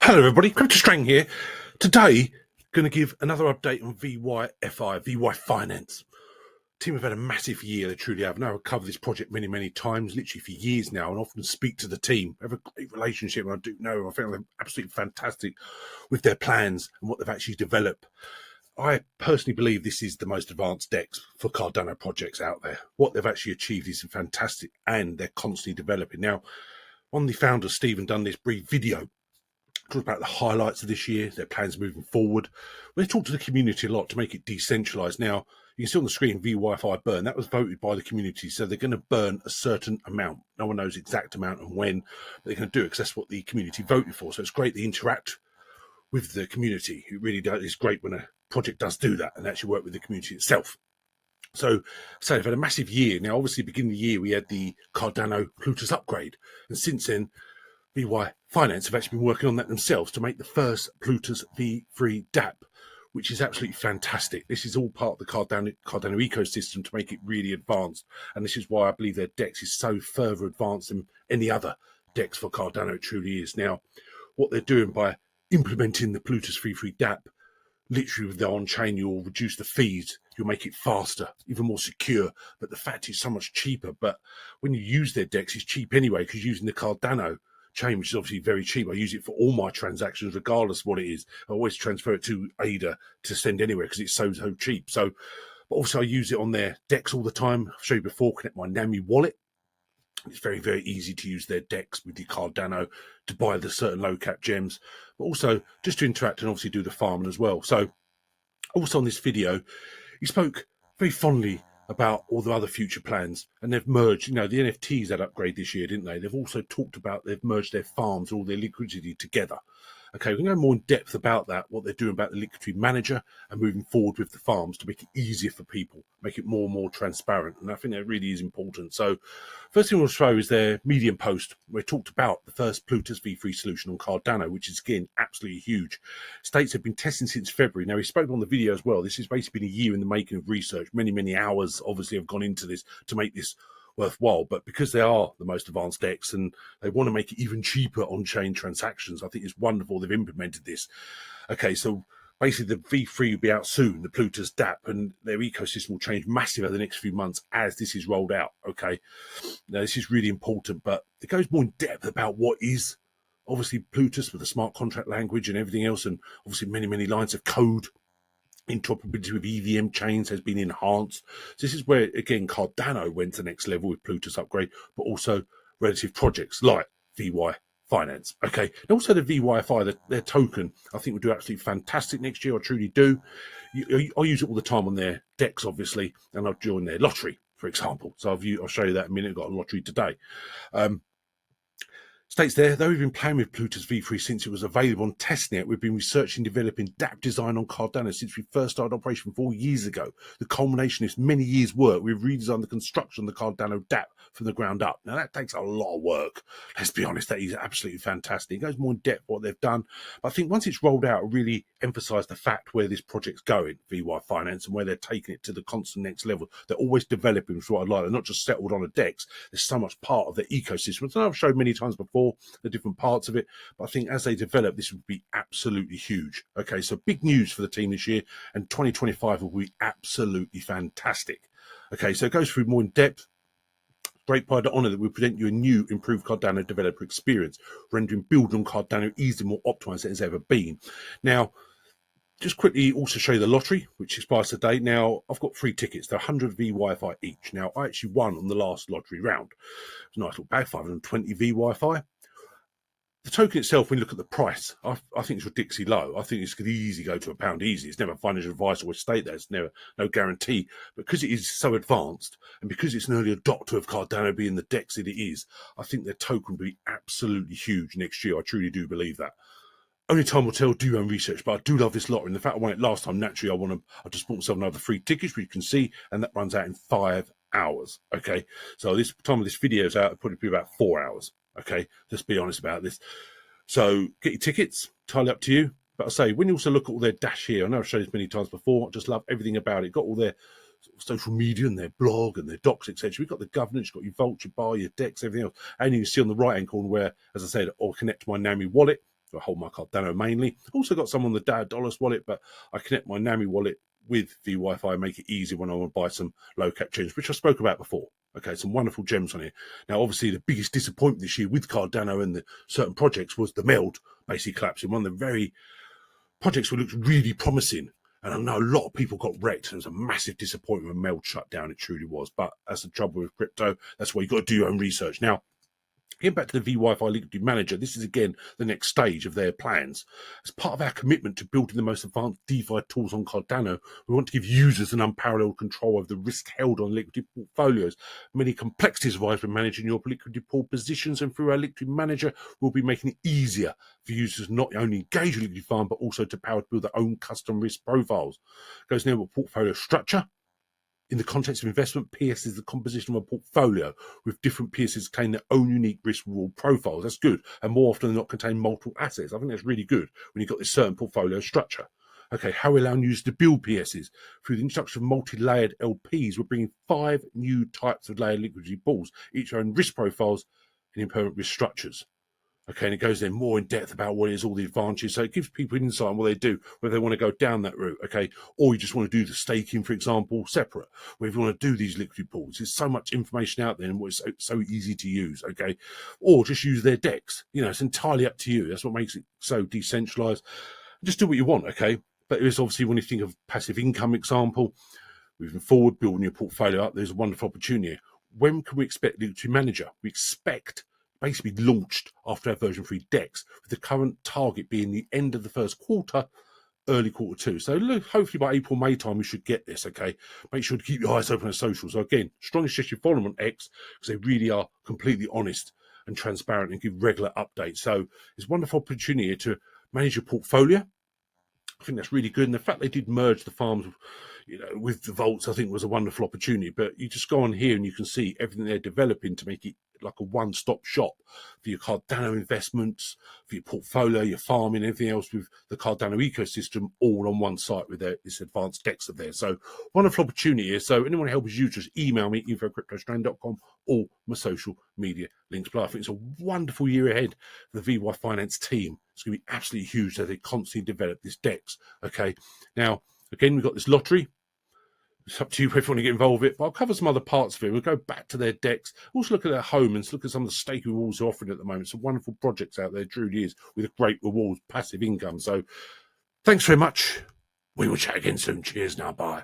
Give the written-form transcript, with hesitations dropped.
Hello everybody, CryptoStrang here. Today, going to give another update on VyFinance. Team have had a massive year, they truly have. Now I've covered this project many times, literally for years now, and often speak to the team. I have a great relationship, and I do know, I think they're absolutely fantastic with their plans and what they've actually developed. I personally believe this is the most advanced DEX for Cardano projects out there. What they've actually achieved is fantastic, and they're constantly developing. Now, one of the founders, Stephen, done this brief video talk about the highlights of this year, their plans moving forward. We talk to the community a lot to make it decentralized. Now, you can see on the screen VYFI burn. That was voted by the community, so they're going to burn a certain amount. No one knows the exact amount and when, but they're going to do it because that's what the community voted for. So it's great they interact with the community. It really does. It's great when a project does do that and actually work with the community itself. So they've had a massive year. Now, obviously, beginning of the year, we had the Cardano Plutus upgrade. And since then, VyFinance have actually been working on that themselves to make the first Plutus V3 DEX, which is absolutely fantastic. This is all part of the Cardano ecosystem to make it really advanced. And this is why I believe their DEX is so further advanced than any other DEX for Cardano. It truly is. Now, what they're doing by implementing the Plutus V3 DEX, literally with the on-chain, you'll reduce the fees, you'll make it faster, even more secure, but the fact is so much cheaper. But when you use their DEX, it's cheap anyway, because using the Cardano chain, which is obviously very cheap. I use it for all my transactions, regardless of what it is. I always transfer it to ADA to send anywhere because it's so cheap. So, but also I use it on their DEX all the time. I've shown you before, connect my NAMI wallet. It's very easy to use their DEX with the Cardano to buy the certain low cap gems, but also just to interact and obviously do the farming as well. So also on this video, he spoke very fondly about all the other future plans, and they've merged, the NFTs that upgrade this year, didn't they? They've also talked about, they've merged their farms, all their liquidity together. Okay, we're going to go more in depth about that, what they're doing about the liquidity manager and moving forward with the farms to make it easier for people, make it more and more transparent. And I think that really is important. So first thing we'll show is their Medium post where it talked about the first Plutus V3 solution on Cardano, which is, again, absolutely huge. States have been testing since February. Now, he spoke on the video as well. This has basically been a year in the making of research. Many hours, obviously, have gone into this to make this worthwhile, but because they are the most advanced DEX and they want to make it even cheaper on-chain transactions, I think it's wonderful they've implemented this. Okay, so basically the V3 will be out soon, the Plutus DEX, and their ecosystem will change massively over the next few months as this is rolled out. Okay, now this is really important, but it goes more in depth about what is obviously Plutus with the smart contract language and everything else, and obviously many lines of code. Interoperability with EVM chains has been enhanced. So this is where, again, Cardano went to the next level with Plutus upgrade, but also relative projects like VyFinance. Okay, and also the VYFI, their token, I think will do absolutely fantastic next year. I truly do. I use it all the time on their DEX, obviously, and I'll join their lottery, for example. So I'll show you that in a minute. I've got a lottery today. States there, though we've been playing with Plutus V3 since it was available on testnet, we've been researching and developing DApp design on Cardano since we first started operation 4 years ago. The culmination of many years' work, we've redesigned the construction of the Cardano DApp from the ground up. Now, that takes a lot of work. Let's be honest, that is absolutely fantastic. It goes more in depth what they've done. But I think once it's rolled out, it really emphasised the fact where this project's going, VyFinance, and where they're taking it to the constant next level. They're always developing, which is what I like. They're not just settled on a DEX. There's so much part of their ecosystem. So I've showed many times before the different parts of it, but I think as they develop, this would be absolutely huge. Okay, so big news for the team this year, and 2025 will be absolutely fantastic. Okay, so it goes through more in depth. Great pride and honour that we present you a new, improved Cardano developer experience, rendering building on Cardano easier, more optimised than it's ever been. Now, just quickly also show you the lottery, which expires today. Now, I've got 3 tickets. They're 100 VYFI each. Now, I actually won on the last lottery round. It's a nice little bag, 520 VYFI. The token itself, when you look at the price, I think it's ridiculously low. I think it's going to easily go to £1 easy. It's never financial advice or state there. It's never no guarantee. Because it is so advanced, and because it's an early adopter of Cardano being the DEX that it is, I think their token will be absolutely huge next year. I truly do believe that. Only time will tell, do your own research, but I do love this lottery. And the fact I won it last time, naturally, I just bought myself another 3 tickets, which you can see, and that runs out in 5 hours. Okay, so this time of this video is out, it'll probably be about 4 hours. Okay, let's be honest about this. So get your tickets, entirely up to you. But I say, when you also look at all their dash here, I know I've shown this many times before, I just love everything about it. Got all their social media and their blog and their docs, etc. We've got the governance, you've got your vault, your bar, your DEX, everything else. And you can see on the right-hand corner where, as I said, I'll connect to my NAMI wallet. I hold my Cardano mainly. Also got some on the Dollars wallet, but I connect my NAMI wallet with the Wi-Fi and make it easy when I want to buy some low cap gems, which I spoke about before. Okay, some wonderful gems on here. Now, obviously, the biggest disappointment this year with Cardano and the certain projects was the MELD basically collapsing. One of the very projects that looked really promising. And I know a lot of people got wrecked. It was a massive disappointment when MELD shut down. It truly was. But that's the trouble with crypto. That's why you've got to do your own research. Now, getting back to the Vyfi Liquidity Manager, this is again the next stage of their plans. As part of our commitment to building the most advanced DeFi tools on Cardano, we want to give users an unparalleled control over the risk held on liquidity portfolios. Many complexities arise when managing your liquidity pool positions, and through our Liquidity Manager, we'll be making it easier for users not only engage with liquidity farm, but also to power to build their own custom risk profiles. It goes now with portfolio structure. In the context of investment, PS is the composition of a portfolio with different pieces containing their own unique risk-reward profiles. That's good. And more often than not contain multiple assets. I think that's really good when you've got this certain portfolio structure. Okay, how we allow users to build PSs. Through the introduction of multi-layered LPs, we're bringing 5 new types of layered liquidity pools, each their own risk profiles and impermanent risk structures. Okay, and it goes in more in depth about what is all the advantages. So it gives people insight on what they do, whether they want to go down that route, okay, or you just want to do the staking, for example, separate, where if you want to do these liquidity pools, there's so much information out there and it's so easy to use, okay, or just use their DEX. You know, it's entirely up to you. That's what makes it so decentralized. Just do what you want, okay, but it's obviously when you think of passive income example, moving forward, building your portfolio up, there's a wonderful opportunity. When can we expect Liquidity Manager? We expect basically launched after our version 3 DEX, with the current target being the end of the first quarter, early quarter 2. So look, hopefully by April, May time, we should get this, okay? Make sure to keep your eyes open on socials. So again, strongly suggest you follow them on X, because they really are completely honest and transparent and give regular updates. So it's a wonderful opportunity to manage your portfolio. I think that's really good. And the fact they did merge the farms, you know, with the vaults, I think was a wonderful opportunity. But you just go on here and you can see everything they're developing to make it like a one-stop shop for your Cardano investments, for your portfolio, your farming, everything else with the Cardano ecosystem all on one site with this advanced DEX of theirs. So wonderful opportunity here. So anyone who helps you, just email me, info@cryptostrang.com, or my social media links below. I think it's a wonderful year ahead for the VyFinance team. It's going to be absolutely huge as they constantly develop this DEX. Okay. Now, again, we've got this lottery. It's up to you if you want to get involved with it, but I'll cover some other parts of it. We'll go back to their DEX, also look at their home and look at some of the staking rewards they're offering at the moment. Some wonderful projects out there, truly is, with great rewards, passive income. So thanks very much. We will chat again soon. Cheers now. Bye.